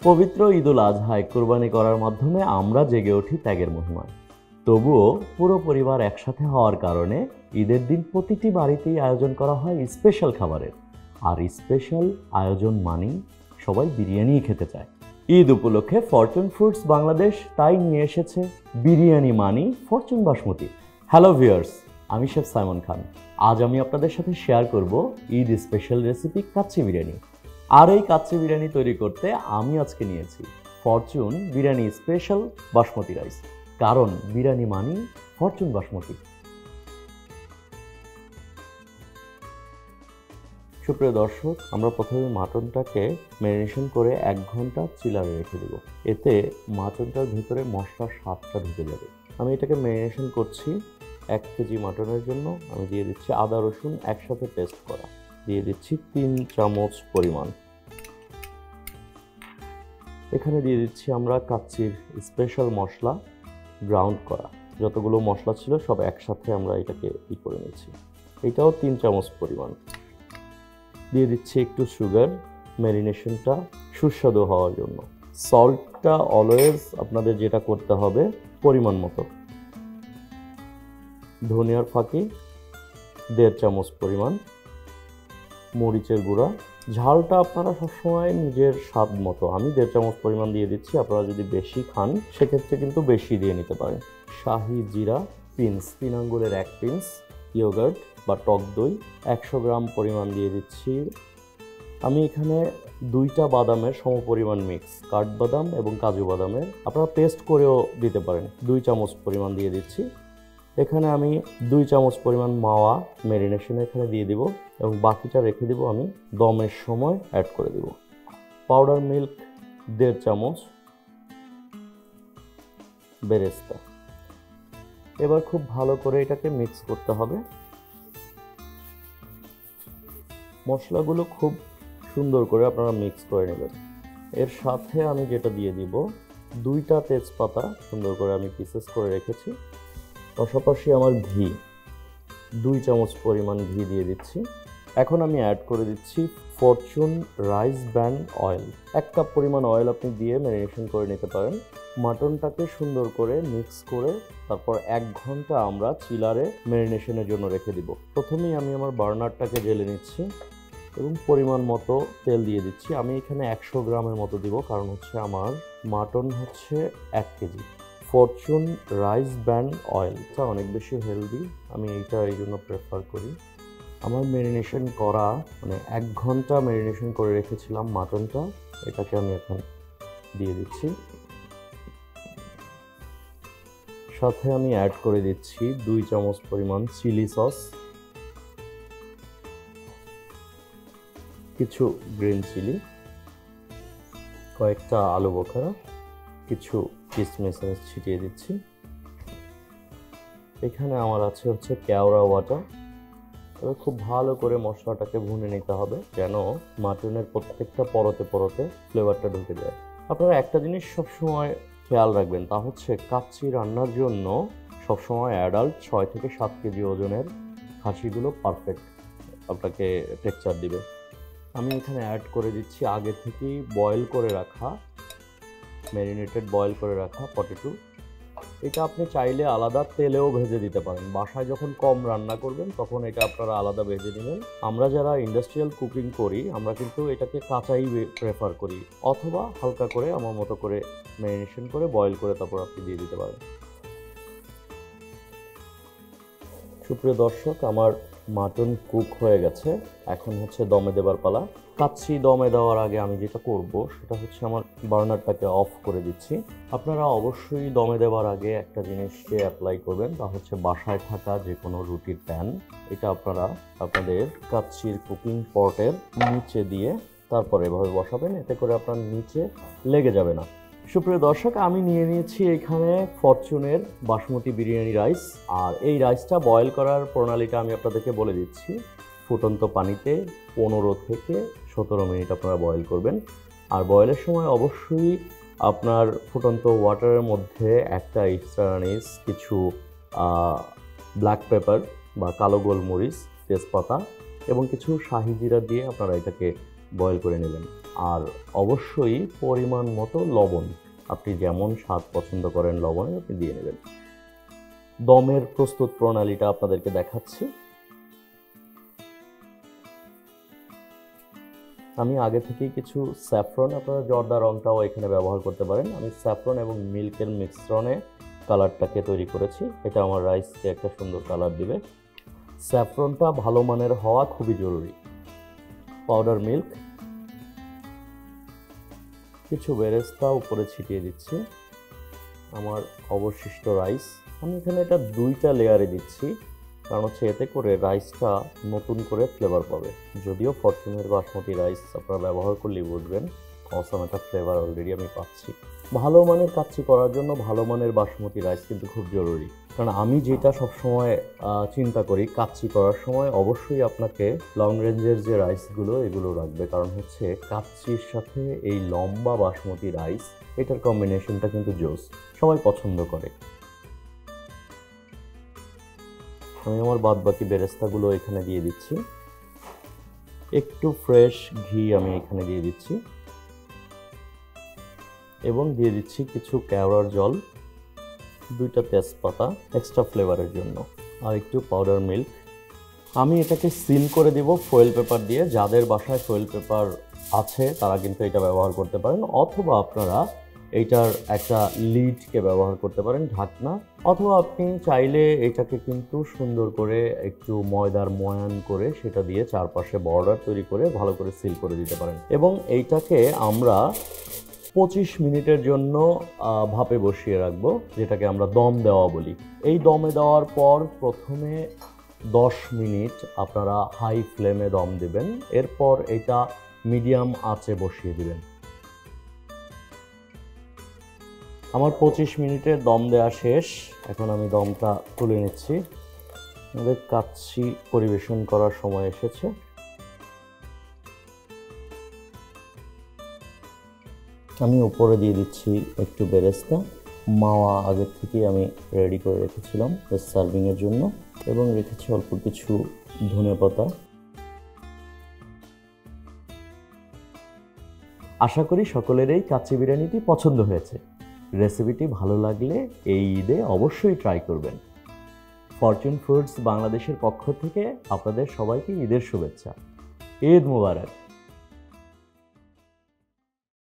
পবিত্র ঈদুল আজহায় কুরবানি করার মাধ্যমে আমরা জেগে উঠি ত্যাগের মহিমায়। তবুও পুরো পরিবার একসাথে হওয়ার কারণে ঈদের দিন প্রতিটি বাড়িতেই আয়োজন করা হয় স্পেশাল খাবারের। আর স্পেশাল আয়োজন মানেই সবাই বিরিয়ানি খেতে চায়। ঈদ উপলক্ষে ফরচুন ফুডস বাংলাদেশ তাই নিয়ে এসেছে বিরিয়ানি মানি ফরচুন বাসমতি। হ্যালো ভিউয়ার্স, আমি শেফ সাইমন খান। আজ আমি আপনাদের সাথে শেয়ার করব ঈদ স্পেশাল রেসিপি কাচ্চি বিরিয়ানি। আর এই কাচ্চি বিরিয়ানি তৈরি করতে আমি আজকে নিয়েছি Fortune biryani special basmati rice, কারণ বিরিয়ানি মানি ফরচুন বাসমতি। সুপ্রিয় দর্শক, আমরা প্রথমে মাটনটাকে ম্যারিনেশন করে 1 ঘন্টা চিলারে রেখে দেব। এতে মাটনটার ভিতরে মশলার স্বাদটা ঢুকে যাবে। আমি এটাকে ম্যারিনেশন করছি 1 কেজি মাটনের জন্য। আমি দিয়ে দিচ্ছি আদা রসুন একসাথে পেস্ট করা, দিয়ে দিচ্ছি 3 চামচ পরিমাণ। এখানে দিয়ে দিচ্ছি আমরা কাচ্চির স্পেশাল মশলা গ্রাউন্ড করা। যতগুলো মশলা ছিল সব একসাথে আমরা এটাকে করে নিচ্ছি। এটাও 3 চামচ পরিমাণ। দিয়ে দিচ্ছি একটু সুগার, ম্যারিনেশনটা সুস্বাদু হওয়ার জন্য। সল্টটা অলওয়েজ আপনাদের যেটা করতে হবে পরিমাণ মতো। ধনিয়ার ফাঁকি 1.5 চামচ পরিমাণ। মরিচের গুঁড়া, ঝালটা আপনারা সবসময় নিজের স্বাদ মতো। আমি 1.5 চামচ পরিমাণ দিয়ে দিচ্ছি। আপনারা যদি বেশি খান সেক্ষেত্রে কিন্তু বেশি দিয়ে নিতে পারেন। শাহি জিরা পিন্স, 3 আঙ্গুলের 1 পিন্স। ইয়োগার্ট বা টক দই 100 গ্রাম পরিমাণ দিয়ে দিচ্ছি। আমি এখানে 2টা বাদামের সমপরিমাণ মিক্স, কাঠবাদাম এবং কাজু বাদামের, আপনারা পেস্ট করেও দিতে পারেন, 2 চামচ পরিমাণ দিয়ে দিচ্ছি। এখানে আমি 2 চামচ পরিমাণ মাওয়া ম্যারিনেশন এখানে দিয়ে দিব এবং বাকিটা রেখে দিব আমি দমের সময় অ্যাড করে দিব। পাউডার মিল্ক 1.5 চামচ, বেরেস্তা। এবার খুব ভালো করে এটাকে মিক্স করতে হবে। মশলাগুলো খুব সুন্দর করে আপনারা মিক্স করে নেবেন। এর সাথে আমি যেটা দিয়ে দিব 2টা তেজপাতা সুন্দর করে আমি পিসেস করে রেখেছি। পাশাপাশি আমার ঘি 2 চামচ পরিমাণ ঘি দিয়ে দিচ্ছি। এখন আমি অ্যাড করে দিচ্ছি Fortune rice brand oil. 1 cup পরিমাণ অয়েল আপনি দিয়ে ম্যারিনেশন করে নিতে পারেন। মাটনটাকে সুন্দর করে মিক্স করে তারপর 1 ঘন্টা আমরা চিলারে ম্যারিনেশনের জন্য রেখে দিব। প্রথমেই আমি আমার বার্নারটাকে জ্বেলে নিচ্ছি এবং পরিমাণ মতো তেল দিয়ে দিচ্ছি। আমি এখানে 100 গ্রামের মতো দিব, কারণ হচ্ছে আমার মাটন হচ্ছে 1 কেজি। ফরচুন রাইস ব্র্যান্ড অয়েলটা অনেক বেশি হেলদি, আমি এইটা এই জন্য প্রেফার করি। আমার ম্যারিনেশন করা 1 ঘন্টা ম্যারিনেশন করে রেখেছিলাম মাটনটা, এটাকে আমি এখন দিয়ে দিচ্ছি। সাথে আমি অ্যাড করে দিচ্ছি 2 চামচ পরিমাণ চিলি সস, কিছু গ্রিন চিলি, কয়েকটা আলু বোখারা, কিছু কিশমিশ ছিটিয়ে দিচ্ছি। এখানে আমার হচ্ছে কেওড়া ওয়াটার। তবে খুব ভালো করে মশলাটাকে ভুনে নিতে হবে যেন মাটনের প্রত্যেকটা পরতে পরতে ফ্লেভারটা ঢুকে যায়। আপনারা একটা জিনিস সবসময় খেয়াল রাখবেন, তা হচ্ছে কাচ্চি রান্নার জন্য সবসময় অ্যাডাল্ট 6 থেকে 7 কেজি ওজনের খাসিগুলো পারফেক্ট আপনাকে টেক্সচার দিবে। আমি এখানে অ্যাড করে দিচ্ছি আগে থেকেই বয়েল করে রাখা, ম্যারিনেটেড বয়েল করে রাখা পটেটো। এটা আপনি চাইলে আলাদা তেলেও ভেজে দিতে পারেন। বাসায় যখন কম রান্না করবেন তখন এটা আপনারা আলাদা ভেজে নেবেন। আমরা যারা ইন্ডাস্ট্রিয়াল কুকিং করি আমরা কিন্তু এটাকে কাঁচাই প্রেফার করি, অথবা হালকা করে আমার মতো করে ম্যারিনেশন করে বয়েল করে তারপর আপনি দিয়ে দিতে পারেন। সুপ্রিয় দর্শক, আমার মাটন কুক হয়ে গেছে। এখন হচ্ছে দমে দেবার পালা। কাচ্চি দমে দেওয়ার আগে আমি যেটা করব সেটা হচ্ছে আমার বার্নারটাকে অফ করে দিচ্ছি। আপনারা অবশ্যই দমে দেওয়ার আগে একটা জিনিসকে অ্যাপ্লাই করবেন, তা হচ্ছে বাসায় থাকা যে কোনো রুটির প্যান। এটা আপনারা আপনাদের কাচ্চির কুকিং পটের নিচে দিয়ে তারপর এভাবে বসাবেন, এতে করে আপনার নিচে লেগে যাবে না। সুপ্রিয় দর্শক, আমি নিয়ে নিয়েছি এখানে ফরচুনের বাসমতি বিরিয়ানি রাইস। আর এই রাইসটা বয়েল করার প্রণালীটা আমি আপনাদেরকে বলে দিচ্ছি। ফুটন্ত পানিতে 15 থেকে 17 মিনিট আপনারা বয়েল করবেন। আর বয়েলের সময় অবশ্যই আপনার ফুটন্ত ওয়াটারের মধ্যে একটা এক্সট্রা আনিস, কিছু ব্ল্যাক পেপার বা কালো গোলমরিচ, তেজপাতা এবং কিছু শাহি জিরা দিয়ে আপনারা এটাকে বয়েল করে নেবেন। আর অবশ্যই পরিমাণ মতো লবণ, আপনি যেমন স্বাদ পছন্দ করেন লবণে আপনি দিয়ে নেবেন। দমের প্রস্তুত প্রণালীটা আপনাদেরকে দেখাচ্ছি। আমি আগে থেকেই কিছু স্যাফরন, আপনারা জর্দা রংটাও এখানে ব্যবহার করতে পারেন, আমি স্যাফরন এবং মিল্কের মিশ্রণে কালারটাকে তৈরি করেছি। এটা আমার রাইসকে একটা সুন্দর কালার দিবে। স্যাফরনটা ভালো মানের হওয়া খুবই জরুরি। পাউডার মিল্ক, কিছু বেরেস্তা উপরে ছিটিয়ে দিচ্ছি। আমার অবশিষ্ট রাইস, আমি এখানে এটা 2টা লেয়ারে দিচ্ছি, কারণ হচ্ছে এতে করে রাইসটা নতুন করে ফ্লেভার পাবে। যদিও ফরচুনের বাসমতি রাইস আপনারা ব্যবহার করলেই বুঝবেন অসাম একটা ফ্লেভার অলরেডি আমি পাচ্ছি। ভালো মানের কাচ্চি করার জন্য ভালো মানের বাসমতি রাইস কিন্তু খুব জরুরি, কারণ আমি যেটা সবসময় চিন্তা করি কাচ্চি করার সময় অবশ্যই আপনাকে লং রেঞ্জের যে রাইসগুলো এগুলো রাখবে, কারণ হচ্ছে কাচ্চির সাথে এই লম্বা বাসমতি রাইস এটার কম্বিনেশনটা কিন্তু জোস, সবাই পছন্দ করে। আমি আমার বাদবাকি বেরেস্তাগুলো এখানে দিয়ে দিচ্ছি। একটু ফ্রেশ ঘি আমি এখানে দিয়ে দিচ্ছি এবং দিয়ে দিচ্ছি কিছু কেওড়ার জল, 2টা তেজপাতা এক্সট্রা ফ্লেভারের জন্য, আর একটু পাউডার মিল্ক। আমি এটাকে সিল করে দেব ফয়েল পেপার দিয়ে। যাদের বাসায় ফয়েল পেপার আছে তারা কিন্তু এটা ব্যবহার করতে পারেন, অথবা আপনারা এইটার একটা লিডকে ব্যবহার করতে পারেন, ঢাকনা, অথবা আপনি চাইলে এটাকে কিন্তু সুন্দর করে একটু ময়দার ময়ান করে সেটা দিয়ে চারপাশে বর্ডার তৈরি করে ভালো করে সিল করে দিতে পারেন। এবং এইটাকে আমরা 25 মিনিটের জন্য ভাপে বসিয়ে রাখবো, যেটাকে আমরা দম দেওয়া বলি। এই দমে দেওয়ার পর প্রথমে 10 মিনিট আপনারা হাই ফ্লেমে দম দেবেন, এরপর এটা মিডিয়াম আঁচে বসিয়ে দিবেন। আমার 25 মিনিটের দম দেওয়া শেষ, এখন আমি দমটা তুলে নিচ্ছি। আমাদের কাচ্চি পরিবেশন করার সময় এসেছে। আমি উপরে দিয়ে দিচ্ছি একটু বেরেস্তা, মাওয়া আগের থেকেই আমি রেডি করে রেখেছিলাম সার্ভিংয়ের জন্য, এবং রেখেছি অল্প কিছু ধনেপাতা। আশা করি সকলেরই কাচ্চি বিরিয়ানিটি পছন্দ হয়েছে। রেসিপিটি ভালো লাগলে এই ঈদে অবশ্যই ট্রাই করবেন। ফরচুন ফুডস বাংলাদেশের পক্ষ থেকে আপনাদের সবাইকে ঈদের শুভেচ্ছা। ঈদ মুবারক।